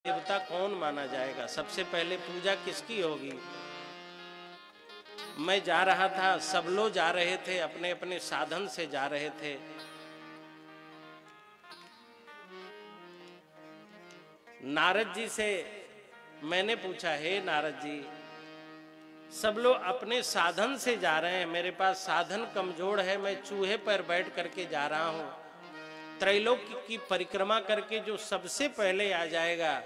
देवता कौन माना जाएगा? सबसे पहले पूजा किसकी होगी? मैं जा रहा था, सब लोग जा रहे थे, अपने अपने साधन से जा रहे थे। नारद जी से मैंने पूछा, हे नारद जी, सब लोग अपने साधन से जा रहे हैं, मेरे पास साधन कमजोर है, मैं चूहे पर बैठ करके जा रहा हूं। त्रैलोक्य की परिक्रमा करके जो सबसे पहले आ जाएगा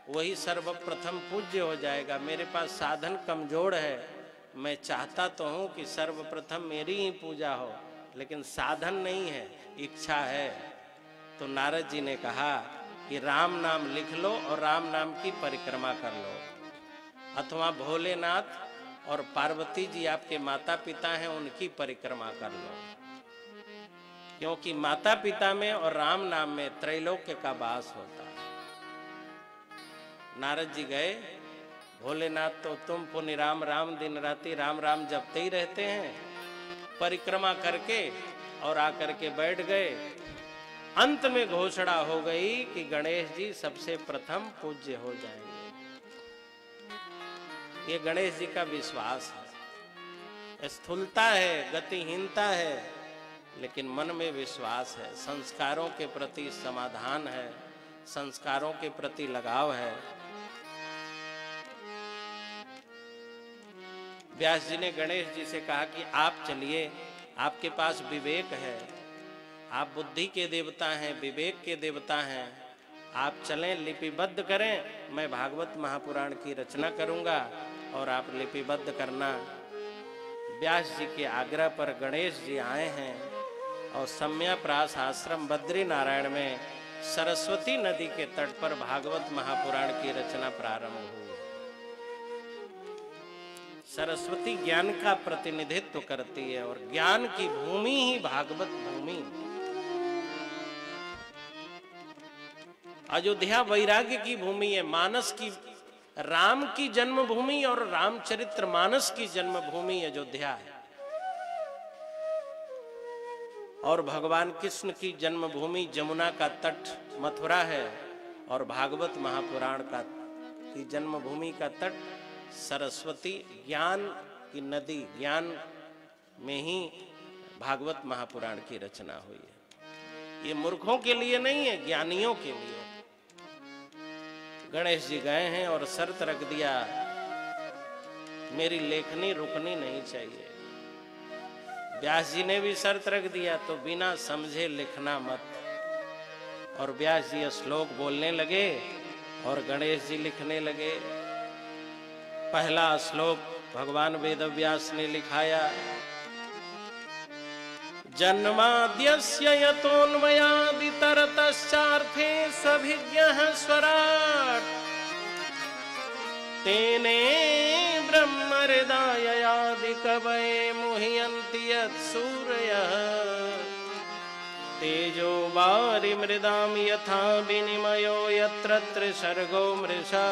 वही सर्वप्रथम पूज्य हो जाएगा। मेरे पास साधन कमजोर है, मैं चाहता तो हूं कि सर्वप्रथम मेरी ही पूजा हो, लेकिन साधन नहीं है, इच्छा है। तो नारद जी ने कहा कि राम नाम लिख लो और राम नाम की परिक्रमा कर लो, अथवा भोलेनाथ और पार्वती जी आपके माता पिता हैं, उनकी परिक्रमा कर लो, क्योंकि माता पिता में और राम नाम में त्रैलोक्य का वास होता है। नारद जी गए, भोलेनाथ तो तुम पुनि राम राम दिन राति राम राम जपते ही रहते हैं, परिक्रमा करके और आकर के बैठ गए। अंत में घोषणा हो गई कि गणेश जी सबसे प्रथम पूज्य हो जाएंगे। ये गणेश जी का विश्वास है, स्थूलता है, गतिहीनता है, लेकिन मन में विश्वास है, संस्कारों के प्रति समाधान है, संस्कारों के प्रति लगाव है। व्यास जी ने गणेश जी से कहा कि आप चलिए, आपके पास विवेक है, आप बुद्धि के देवता हैं, विवेक के देवता हैं, आप चलें, लिपिबद्ध करें, मैं भागवत महापुराण की रचना करूंगा और आप लिपिबद्ध करना। व्यास जी के आग्रह पर गणेश जी आए हैं और सम्याप्रास आश्रम बद्री नारायण में सरस्वती नदी के तट पर भागवत महापुराण की रचना प्रारंभ हुई। सरस्वती ज्ञान का प्रतिनिधित्व करती है और ज्ञान की भूमि ही भागवत भूमि। अयोध्या वैराग्य की भूमि है, मानस की, राम की जन्मभूमि और रामचरित्र मानस की जन्मभूमि अयोध्या है, और भगवान कृष्ण की जन्मभूमि जमुना का तट मथुरा है, और भागवत महापुराण का की जन्मभूमि का तट सरस्वती, ज्ञान की नदी, ज्ञान में ही भागवत महापुराण की रचना हुई है। ये मूर्खों के लिए नहीं है, ज्ञानियों के लिए। गणेश जी गए हैं और शर्त रख दिया, मेरी लेखनी रुकनी नहीं चाहिए। व्यास जी ने भी शर्त रख दिया, तो बिना समझे लिखना मत। और व्यास जी श्लोक बोलने लगे और गणेश जी लिखने लगे। पहला श्लोक भगवान वेदव्यास ने लिखाया, जन्माद्यस्य यतोन्मयादितरतश्चार्थे सभिज्ञः स्वराट् तेने ब्रह्महृदाययादिकवये मुह्यन्ति यत्सूरयः तेजो वारिमृदां यथा विनिमयो यत्र त्रिसर्गो मृषा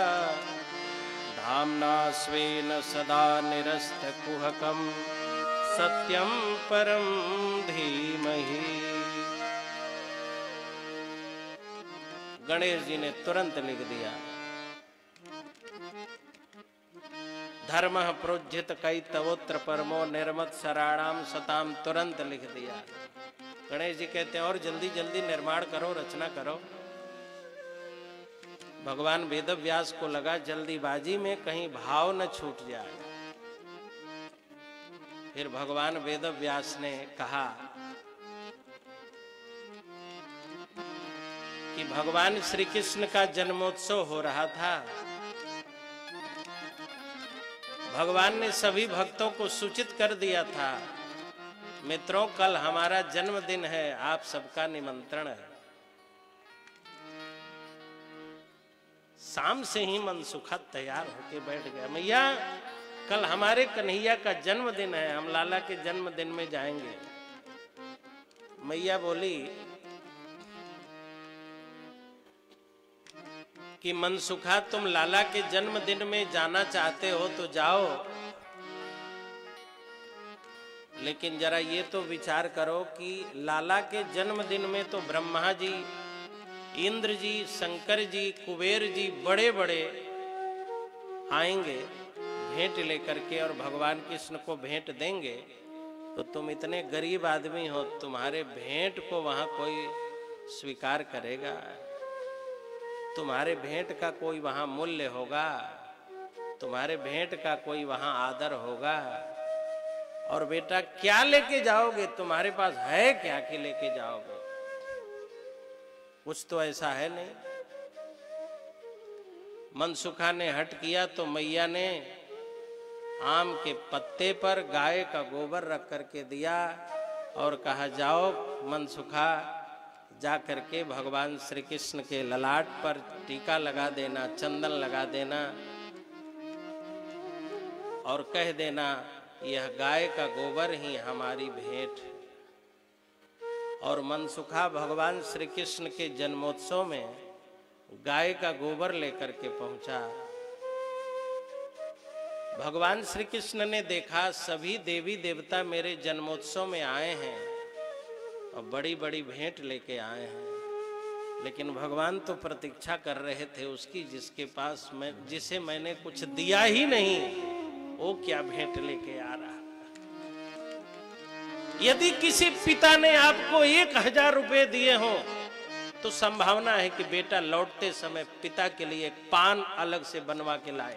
धाम्ना स्वेन सदा निरस्तकुहकं सत्यं परं धीमहि। गणेश जी ने तुरंत लिख दिया, धर्मः प्रोज्झित कैतवोत्र परमो निर्मत शराणाम सताम, तुरंत लिख दिया। गणेश जी कहते हैं और जल्दी जल्दी निर्माण करो, रचना करो। भगवान वेदव्यास को लगा जल्दीबाजी में कहीं भाव न छूट जाए। फिर भगवान वेदव्यास ने कहा कि भगवान श्री कृष्ण का जन्मोत्सव हो रहा था, भगवान ने सभी भक्तों को सूचित कर दिया था, मित्रों कल हमारा जन्मदिन है, आप सबका निमंत्रण है। शाम से ही मनसुखा तैयार होके बैठ गया, मैया कल हमारे कन्हैया का जन्मदिन है, हम लाला के जन्मदिन में जाएंगे। मैया बोली कि मनसुखा तुम लाला के जन्मदिन में जाना चाहते हो तो जाओ, लेकिन जरा ये तो विचार करो कि लाला के जन्मदिन में तो ब्रह्मा जी इंद्र जी, शंकर जी, कुबेर जी बड़े बड़े आएंगे भेंट लेकर के और भगवान कृष्ण को भेंट देंगे, तो तुम इतने गरीब आदमी हो, तुम्हारे भेंट को वहां कोई स्वीकार करेगा? तुम्हारे भेंट का कोई वहां मूल्य होगा? तुम्हारे भेंट का कोई वहां आदर होगा? और बेटा क्या लेके जाओगे? तुम्हारे पास है क्या कि लेके जाओगे? कुछ तो ऐसा है नहीं। मनसुखा ने हट किया तो मैया ने आम के पत्ते पर गाय का गोबर रख करके दिया और कहा, जाओ मनसुखा, जा करके भगवान श्री कृष्ण के ललाट पर टीका लगा देना, चंदन लगा देना और कह देना, यह गाय का गोबर ही हमारी भेंट। और मनसुखा भगवान श्री कृष्ण के जन्मोत्सव में गाय का गोबर लेकर के पहुंचा। भगवान श्री कृष्ण ने देखा सभी देवी देवता मेरे जन्मोत्सव में आए हैं और बड़ी बड़ी भेंट लेके आए हैं, लेकिन भगवान तो प्रतीक्षा कर रहे थे उसकी जिसे मैंने कुछ दिया ही नहीं, वो क्या भेंट लेके आ रहा। यदि किसी पिता ने आपको 1000 रुपए दिए हो तो संभावना है कि बेटा लौटते समय पिता के लिए एक पान अलग से बनवा के लाए,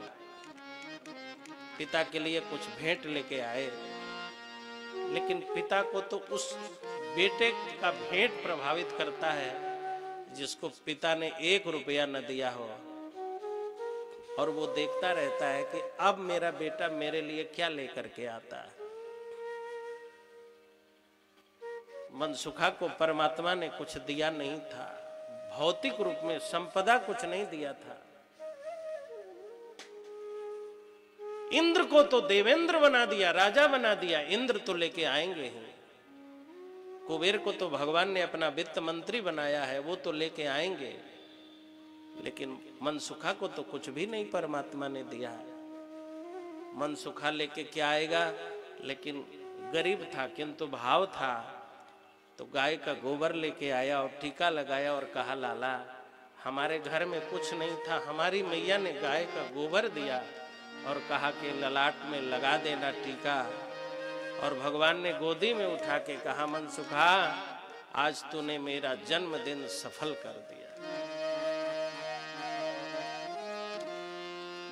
पिता के लिए कुछ भेंट लेके आए। लेकिन पिता को तो उस बेटे का भेंट प्रभावित करता है जिसको पिता ने 1 रुपया न दिया हो, और वो देखता रहता है कि अब मेरा बेटा मेरे लिए क्या लेकर के आता है। मनसुखा को परमात्मा ने कुछ दिया नहीं था, भौतिक रूप में संपदा कुछ नहीं दिया था। इंद्र को तो देवेंद्र बना दिया, राजा बना दिया, इंद्र तो लेके आएंगे ही। कुबेर को तो भगवान ने अपना वित्त मंत्री बनाया है, वो तो लेके आएंगे। लेकिन मनसुखा को तो कुछ भी नहीं परमात्मा ने दिया है। मनसुखा लेके क्या आएगा? लेकिन गरीब था किंतु भाव था, तो गाय का गोबर लेके आया और टीका लगाया और कहा, लाला हमारे घर में कुछ नहीं था, हमारी मैया ने गाय का गोबर दिया और कहा कि ललाट में लगा देना टीका। और भगवान ने गोदी में उठा के कहा, मनसुखा आज तूने मेरा जन्मदिन सफल कर दिया।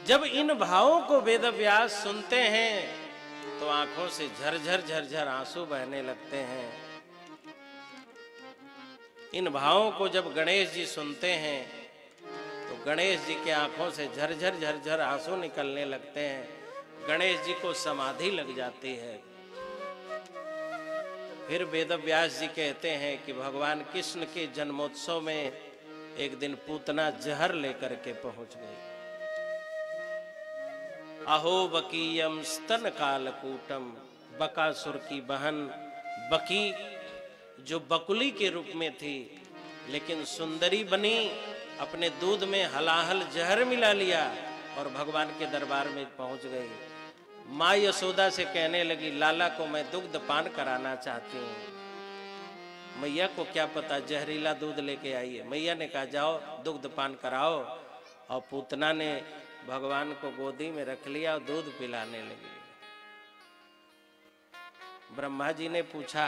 जब इन भावों को वेदव्यास सुनते हैं तो आंखों से झरझर झरझर आंसू बहने लगते हैं। इन भावों को जब गणेश जी सुनते हैं तो गणेश जी के आंखों से झरझर झरझर आंसू निकलने लगते हैं। गणेश जी को समाधि लग जाती है। फिर वेदव्यास जी कहते हैं कि भगवान कृष्ण के जन्मोत्सव में एक दिन पूतना जहर लेकर के पहुंच गई। अहो बकीयम स्तन कालकूटम, बकासुर की बहन बकी जो बकुली के रूप में थी लेकिन सुंदरी बनी, अपने दूध में हलाहल जहर मिला लिया और भगवान के दरबार में पहुंच गई। माँ यशोदा से कहने लगी, लाला को मैं दुग्ध पान कराना चाहती हूँ। मैया को क्या पता जहरीला दूध लेके आई है। मैया ने कहा, जाओ दुग्ध पान कराओ। और पूतना ने भगवान को गोदी में रख लिया और दूध पिलाने लगी। ब्रह्मा जी ने पूछा,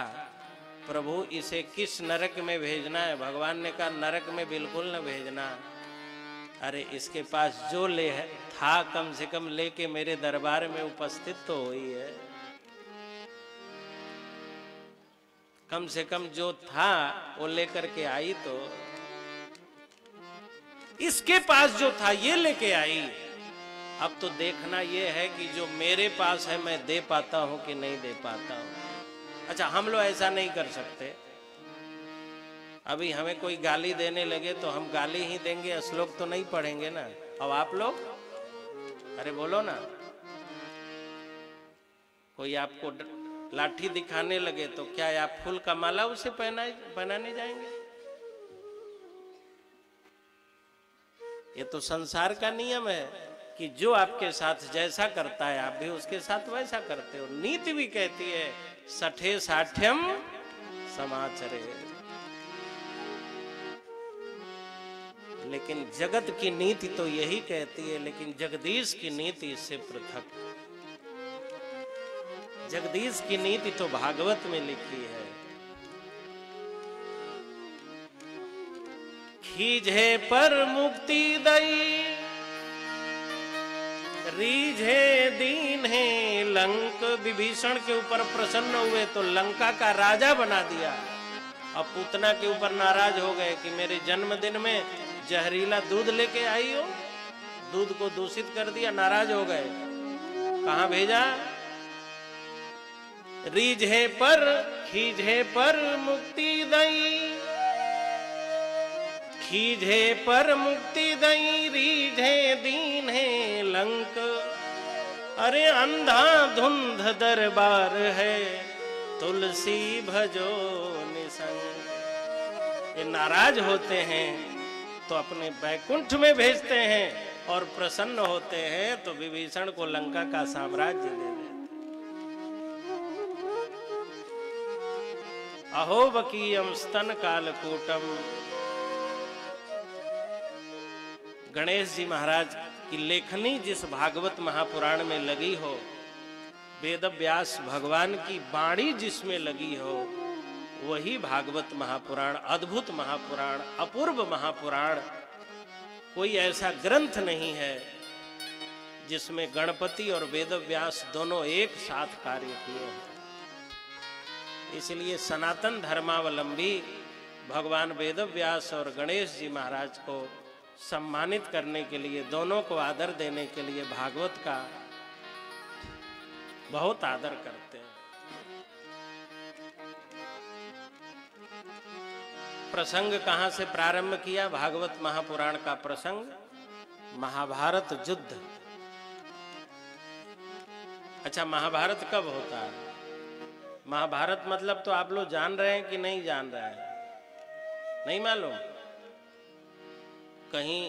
प्रभु इसे किस नरक में भेजना है? भगवान ने कहा, नरक में बिल्कुल न भेजना। अरे इसके पास जो ले है था कम से कम लेके मेरे दरबार में उपस्थित तो हुई है। कम से कम जो था वो लेकर के आई। तो इसके पास जो था ये लेके आई। अब तो देखना ये है कि जो मेरे पास है मैं दे पाता हूं कि नहीं दे पाता हूं। अच्छा, हम लोग ऐसा नहीं कर सकते। अभी हमें कोई गाली देने लगे तो हम गाली ही देंगे, श्लोक तो नहीं पढ़ेंगे ना। अब आप लोग अरे बोलो ना। कोई आपको लाठी दिखाने लगे तो क्या आप फूल का माला उसे पहनाने जाएंगे? ये तो संसार का नियम है कि जो आपके साथ जैसा करता है आप भी उसके साथ वैसा करते हो। नीति भी कहती है, सठे साठ्यम समाचरे। लेकिन जगत की नीति तो यही कहती है, लेकिन जगदीश की नीति इससे पृथक। जगदीश की नीति तो भागवत में लिखी है। खीजे पर मुक्ति दई, रीझे दीन है लंक। विभीषण के ऊपर प्रसन्न हुए तो लंका का राजा बना दिया। अब पूतना के ऊपर नाराज हो गए कि मेरे जन्मदिन में जहरीला दूध लेके आई हो, दूध को दूषित कर दिया, नाराज हो गए। कहां भेजा? रीझे पर खीझे पर मुक्ति दई, खीझे पर मुक्ति दई, रीझे दीन है लंक। अरे अंधा धुंध दरबार है, तुलसी भजो निसंग। ये नाराज होते हैं तो अपने बैकुंठ में भेजते हैं, और प्रसन्न होते हैं तो विभीषण को लंका का साम्राज्य दे देते। अहो बकीयम स्तन कालकूटम। गणेश जी महाराज की लेखनी जिस भागवत महापुराण में लगी हो, वेद व्यास भगवान की वाणी जिसमें लगी हो, वही भागवत महापुराण अद्भुत महापुराण, अपूर्व महापुराण। कोई ऐसा ग्रंथ नहीं है जिसमें गणपति और वेद व्यास दोनों एक साथ कार्य किए हैं। इसलिए सनातन धर्मावलंबी भगवान वेद व्यास और गणेश जी महाराज को सम्मानित करने के लिए, दोनों को आदर देने के लिए भागवत का बहुत आदर करते हैं। प्रसंग कहां से प्रारंभ किया? भागवत महापुराण का प्रसंग महाभारत युद्ध। अच्छा, महाभारत कब होता है? महाभारत मतलब तो आप लोग जान रहे हैं कि नहीं जान रहे हैं? नहीं मालूम? कहीं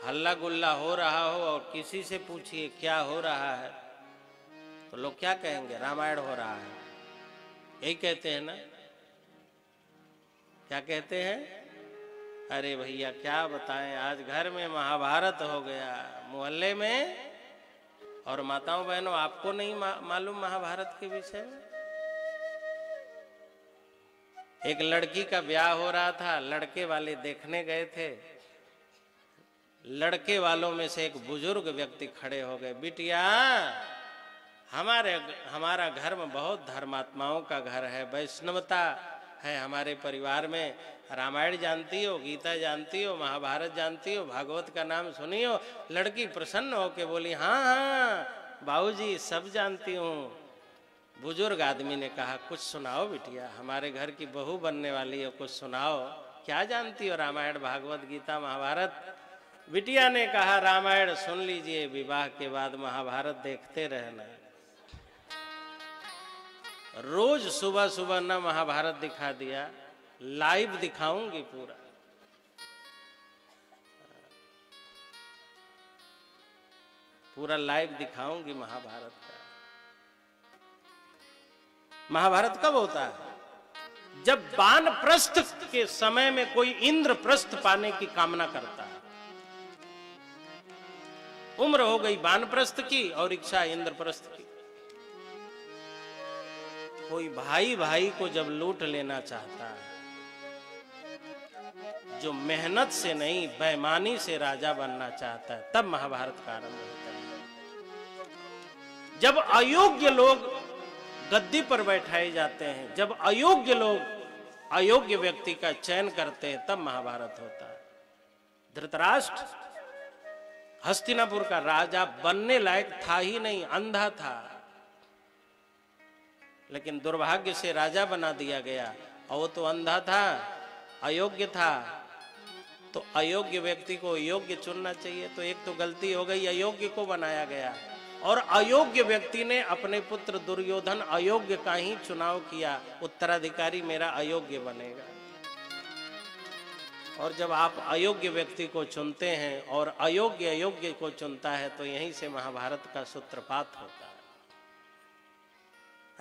हल्ला गुल्ला हो रहा हो और किसी से पूछिए क्या हो रहा है तो लोग क्या कहेंगे? रामायण हो रहा है। यही कहते हैं ना? क्या कहते हैं? अरे भैया क्या बताएं, आज घर में महाभारत हो गया, मोहल्ले में। और माताओं बहनों, आपको नहीं मालूम महाभारत के विषय में? एक लड़की का ब्याह हो रहा था, लड़के वाले देखने गए थे। लड़के वालों में से एक बुजुर्ग व्यक्ति खड़े हो गए, बिटिया हमारा घर में बहुत धर्मात्माओं का घर है, वैष्णवता है हमारे परिवार में। रामायण जानती हो, गीता जानती हो, महाभारत जानती हो, भागवत का नाम सुनी हो? लड़की प्रसन्न होके बोली, हाँ हाँ बाबूजी सब जानती हूँ। बुजुर्ग आदमी ने कहा, कुछ सुनाओ बिटिया, हमारे घर की बहू बनने वाली है, कुछ सुनाओ, क्या जानती हो रामायण भागवत गीता महाभारत? बिटिया ने कहा, रामायण सुन लीजिए, विवाह के बाद महाभारत देखते रहना। रोज सुबह सुबह न महाभारत दिखा दिया, लाइव दिखाऊंगी पूरा। पूरा लाइव दिखाऊंगी महाभारत का। महाभारत कब होता है? जब वानप्रस्थ के समय में कोई इंद्रप्रस्थ पाने की कामना करता है। उम्र हो गई वानप्रस्थ की और इच्छा इंद्रप्रस्थ की। कोई भाई भाई को जब लूट लेना चाहता है, जो मेहनत से नहीं बेईमानी से राजा बनना चाहता है, तब महाभारत का आरंभ होता है। जब अयोग्य लोग गद्दी पर बैठाए जाते हैं, जब अयोग्य लोग अयोग्य व्यक्ति का चयन करते हैं, तब महाभारत होता है। धृतराष्ट्र हस्तिनापुर का राजा बनने लायक था ही नहीं, अंधा था, लेकिन दुर्भाग्य से राजा बना दिया गया। और वो तो अंधा था, अयोग्य था, तो अयोग्य व्यक्ति को योग्य चुनना चाहिए। तो एक तो गलती हो गई, अयोग्य को बनाया गया, और अयोग्य व्यक्ति ने अपने पुत्र दुर्योधन अयोग्य का ही चुनाव किया, उत्तराधिकारी मेरा अयोग्य बनेगा। और जब आप अयोग्य व्यक्ति को चुनते हैं और अयोग्य अयोग्य को चुनता है, तो यहीं से महाभारत का सूत्रपात होता है।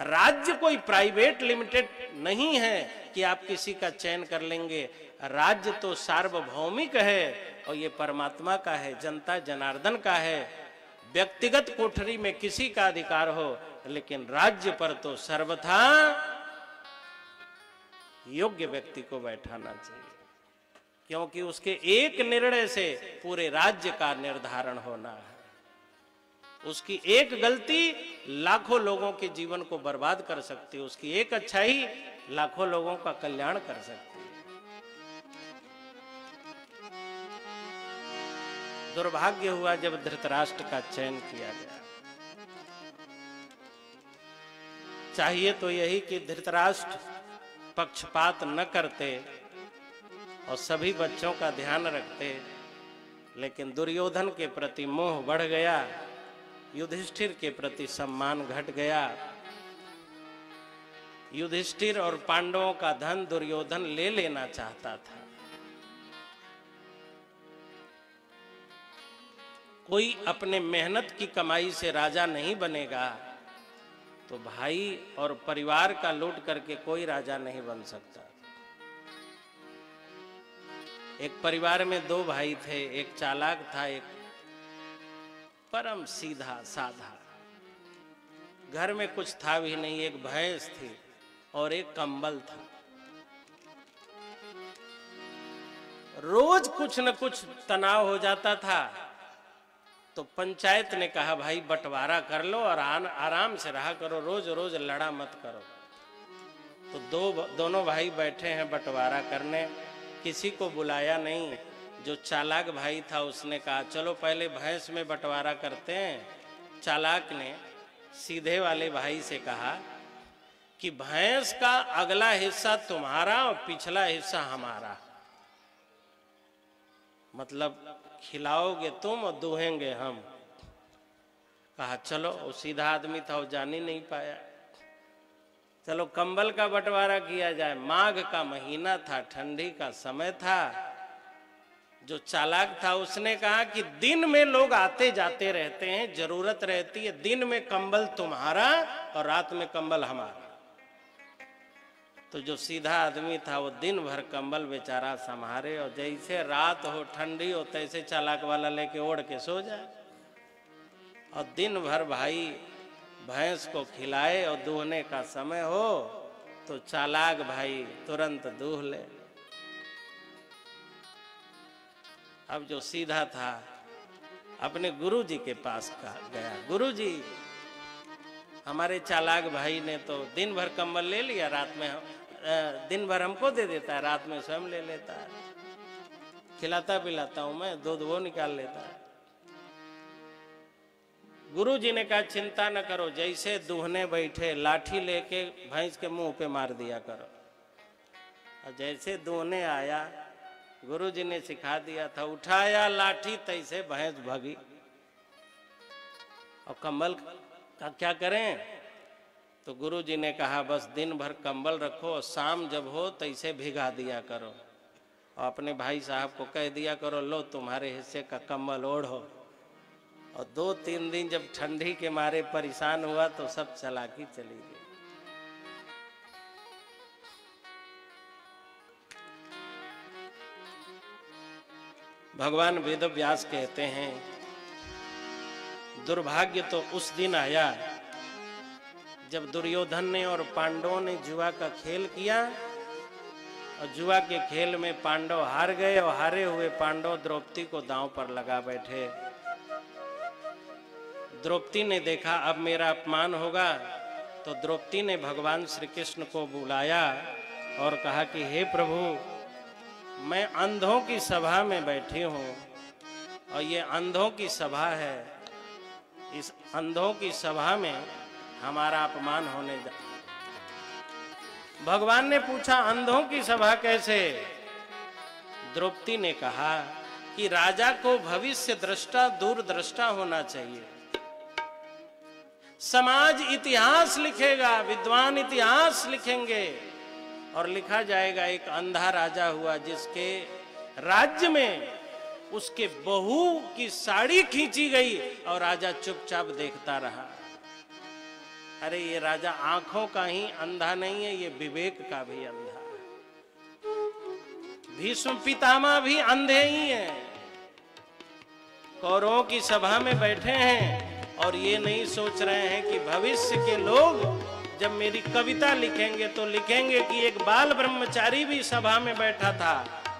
राज्य कोई प्राइवेट लिमिटेड नहीं है कि आप किसी का चयन कर लेंगे। राज्य तो सार्वभौमिक है और ये परमात्मा का है, जनता जनार्दन का है। व्यक्तिगत कोठरी में किसी का अधिकार हो, लेकिन राज्य पर तो सर्वथा योग्य व्यक्ति को बैठाना चाहिए, क्योंकि उसके एक निर्णय से पूरे राज्य का निर्धारण होना है। उसकी एक गलती लाखों लोगों के जीवन को बर्बाद कर सकती है, उसकी एक अच्छाई लाखों लोगों का कल्याण कर सकती है। दुर्भाग्य हुआ जब धृतराष्ट्र का चयन किया गया। चाहिए तो यही कि धृतराष्ट्र पक्षपात न करते और सभी बच्चों का ध्यान रखते, लेकिन दुर्योधन के प्रति मोह बढ़ गया, युधिष्ठिर के प्रति सम्मान घट गया। युधिष्ठिर और पांडवों का धन दुर्योधन ले लेना चाहता था। कोई अपने मेहनत की कमाई से राजा नहीं बनेगा, तो भाई और परिवार का लूट करके कोई राजा नहीं बन सकता। एक परिवार में दो भाई थे, एक चालाक था, एक परम सीधा साधा। घर में कुछ था भी नहीं, एक भैंस थी और एक कंबल था। रोज कुछ न कुछ तनाव हो जाता था, तो पंचायत ने कहा भाई बंटवारा कर लो और आराम से रहा करो, रोज रोज लड़ा मत करो। तो दोनों भाई बैठे हैं बंटवारा करने, किसी को बुलाया नहीं। जो चालाक भाई था उसने कहा चलो पहले भैंस में बंटवारा करते हैं। चालाक ने सीधे वाले भाई से कहा कि भैंस का अगला हिस्सा तुम्हारा और पिछला हिस्सा हमारा, मतलब खिलाओगे तुम और दूहेंगे हम। कहा चलो, वो सीधा आदमी था, वो जान ही नहीं पाया। चलो कंबल का बंटवारा किया जाए। माघ का महीना था, ठंडी का समय था। जो चालाक था उसने कहा कि दिन में लोग आते जाते रहते हैं, जरूरत रहती है, दिन में कंबल तुम्हारा और रात में कंबल हमारा। तो जो सीधा आदमी था वो दिन भर कंबल बेचारा संभारे, और जैसे रात हो ठंडी हो तैसे चालाक वाला लेके ओढ़ के सो जाए, और दिन भर भाई भैंस को खिलाए, और दूहने का समय हो तो चालाक भाई तुरंत दूह ले। अब जो सीधा था अपने गुरुजी के पास गया, गुरुजी हमारे चालाक भाई ने तो दिन भर कंबल ले लिया, रात में दिन भर हमको दे देता है, रात में स्वयं ले लेता है, खिलाता पिलाता हूं मैं, दूध वो निकाल लेता है। गुरुजी ने कहा चिंता न करो, जैसे दूहने बैठे लाठी लेके भैंस के मुंह पे मार दिया करो। और जैसे दूहने आया, गुरुजी ने सिखा दिया था, उठाया लाठी तैसे भैंस भागी। और कंबल का क्या करें? तो गुरुजी ने कहा बस दिन भर कंबल रखो और शाम जब हो तैसे भिगा दिया करो, और अपने भाई साहब को कह दिया करो लो तुम्हारे हिस्से का कंबल ओढ़ो। और 2-3 दिन जब ठंडी के मारे परेशान हुआ तो सब चालाकी चली गई। भगवान वेद व्यास कहते हैं दुर्भाग्य तो उस दिन आया जब दुर्योधन ने और पांडवों ने जुआ का खेल किया, और जुआ के खेल में पांडव हार गए, और हारे हुए पांडव द्रौपदी को दांव पर लगा बैठे। द्रौपदी ने देखा अब मेरा अपमान होगा, तो द्रौपदी ने भगवान श्री कृष्ण को बुलाया और कहा कि हे प्रभु, मैं अंधों की सभा में बैठी हूँ, और ये अंधों की सभा है, इस अंधों की सभा में हमारा अपमान होने जा। भगवान ने पूछा अंधों की सभा कैसे? द्रौपदी ने कहा कि राजा को भविष्य दृष्टा दूरदृष्टा होना चाहिए। समाज इतिहास लिखेगा, विद्वान इतिहास लिखेंगे, और लिखा जाएगा एक अंधा राजा हुआ जिसके राज्य में उसके बहू की साड़ी खींची गई और राजा चुपचाप देखता रहा। अरे ये राजा आंखों का ही अंधा नहीं है, ये विवेक का भी अंधा है। भीष्म पितामह भी अंधे ही हैं। कौरवों की सभा में बैठे हैं और ये नहीं सोच रहे हैं कि भविष्य के लोग जब मेरी कविता लिखेंगे तो लिखेंगे कि एक बाल ब्रह्मचारी भी सभा में बैठा था,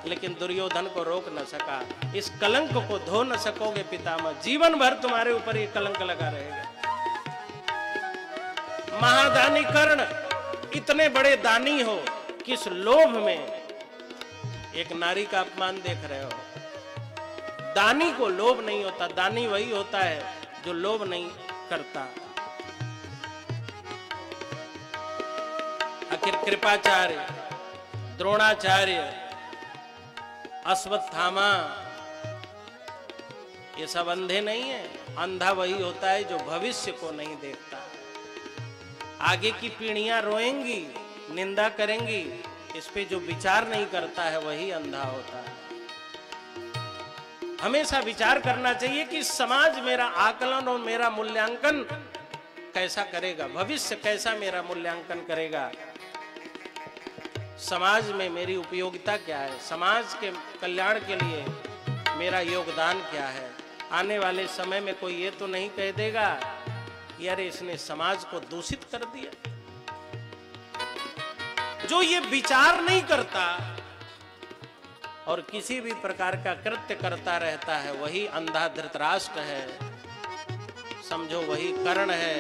लेकिन दुर्योधन को रोक न सका। इस कलंक को धो न सकोगे पितामह, जीवन भर तुम्हारे ऊपर ये कलंक लगा रहेगा। महादानी कर्ण, इतने बड़े दानी हो, किस लोभ में एक नारी का अपमान देख रहे हो। दानी को लोभ नहीं होता, दानी वही होता है जो लोभ नहीं करता। आखिर कृपाचार्य, द्रोणाचार्य, अश्वत्थामा, ये सब अंधे नहीं है। अंधा वही होता है जो भविष्य को नहीं देखता। आगे की पीढ़ियां रोएंगी, निंदा करेंगी, इस पे जो विचार नहीं करता है वही अंधा होता है। हमेशा विचार करना चाहिए कि समाज मेरा आकलन और मेरा मूल्यांकन कैसा करेगा, भविष्य कैसा मेरा मूल्यांकन करेगा, समाज में मेरी उपयोगिता क्या है, समाज के कल्याण के लिए मेरा योगदान क्या है। आने वाले समय में कोई ये तो नहीं कह देगा यार इसने समाज को दूषित कर दिया। जो ये विचार नहीं करता और किसी भी प्रकार का कृत्य करता रहता है वही अंधा धृतराष्ट्र है। समझो वही कर्ण है,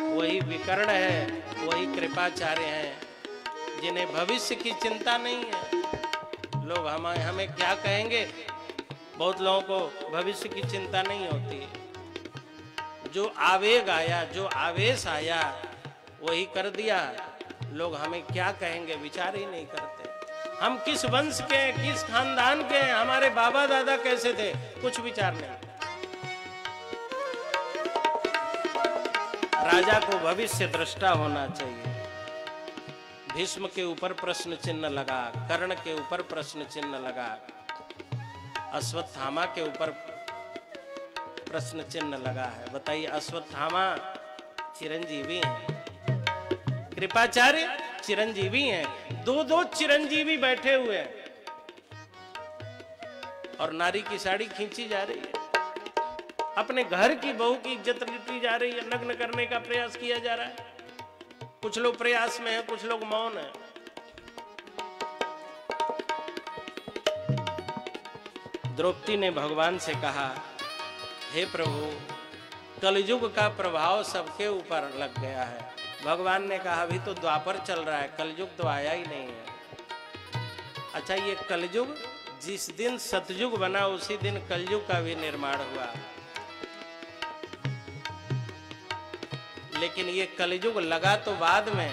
वही विकर्ण है, वही कृपाचार्य है, जिन्हें भविष्य की चिंता नहीं है। लोग हमें क्या कहेंगे, बहुत लोगों को भविष्य की चिंता नहीं होती। जो आवेग आया, जो आवेश आया वही कर दिया। लोग हमें क्या कहेंगे विचार ही नहीं करते। हम किस वंश के, किस खानदान के, हमारे बाबा दादा कैसे थे, कुछ विचार नहीं। राजा को भविष्य दृष्टा होना चाहिए। भीष्म के ऊपर प्रश्न चिन्ह लगा, कर्ण के ऊपर प्रश्न चिन्ह लगा, अश्वत्थामा के ऊपर प्रश्न चिन्ह लगा है। बताइए, अश्वत्थामा चिरंजीवी हैं, कृपाचार्य चिरंजीवी हैं, दो चिरंजीवी बैठे हुए हैं और नारी की साड़ी खींची जा रही है। अपने घर की बहू की इज्जत लूटी जा रही है, नग्न करने का प्रयास किया जा रहा है। कुछ लोग प्रयास में हैं, कुछ लोग मौन हैं। द्रौपदी ने भगवान से कहा, हे प्रभु, कलयुग का प्रभाव सबके ऊपर लग गया है। भगवान ने कहा, अभी तो द्वापर चल रहा है, कलयुग तो आया ही नहीं है। अच्छा, ये कलयुग जिस दिन सतयुग बना उसी दिन कलयुग का भी निर्माण हुआ, लेकिन ये कलयुग लगा तो बाद में,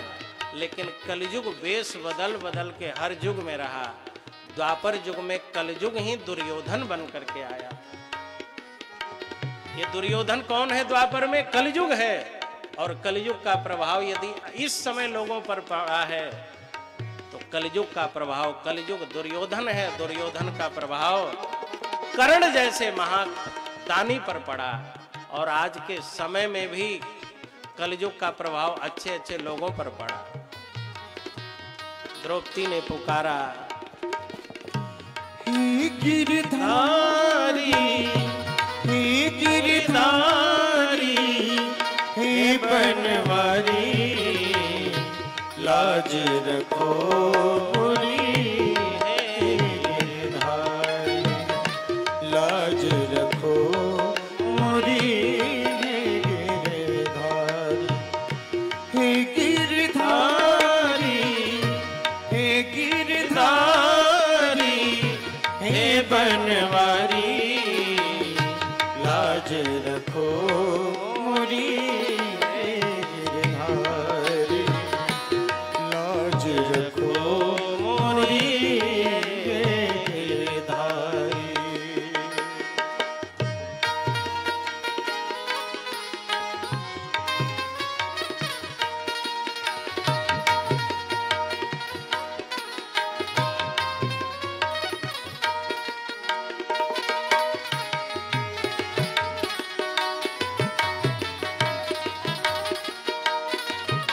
लेकिन कलयुग वेश बदल बदल के हर युग में रहा। द्वापर युग में कलयुग ही दुर्योधन बन करके आया। ये दुर्योधन कौन है द्वापर में? कलयुग है। और कलयुग का प्रभाव यदि इस समय लोगों पर पड़ा है तो कलयुग का प्रभाव, कलयुग दुर्योधन है, दुर्योधन का प्रभाव कर्ण जैसे महादानी पर पड़ा। और आज के समय में भी कलयुग का प्रभाव अच्छे अच्छे लोगों पर पड़ा। द्रौपदी ने पुकारा, हे गिरधारी, हे गिरधारी, हे बनवारी, लाज रखो मोरी, हे गिरधारी, लाज रखो मोरी, हे गिरधारी, हे गिरधारी, हे बनवारी, लाज रखो मोरी, हे गिरधारी, लाज रखो मोरी, हे गिरधारी।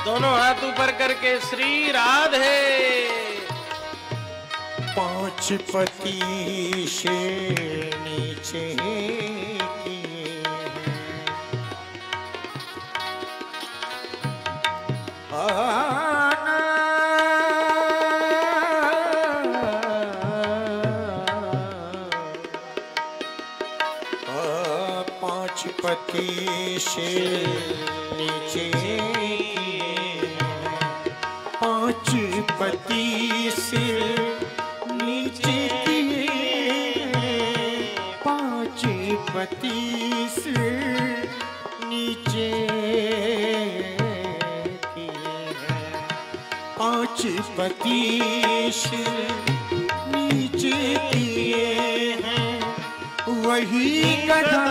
दोनों हाथ ऊपर करके श्री राधे। पांच पति से नीचे किए पांच पति से नीचे पांच पति से नीचे किए पांच पति से नीचे किए पांच पति से नीचे किए हैं वही गधा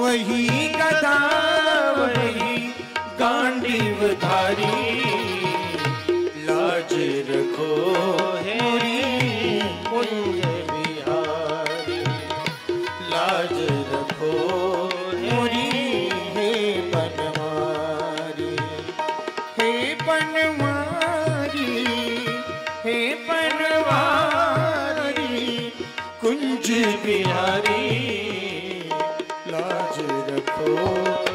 वही गधा वही गांडीवधारी लाज रखो हेरी कुंज बिहारी लाज रखो हेरी हे बनवारी हे बनवारी हे बनवारी कुंज बिहारी लाज रखो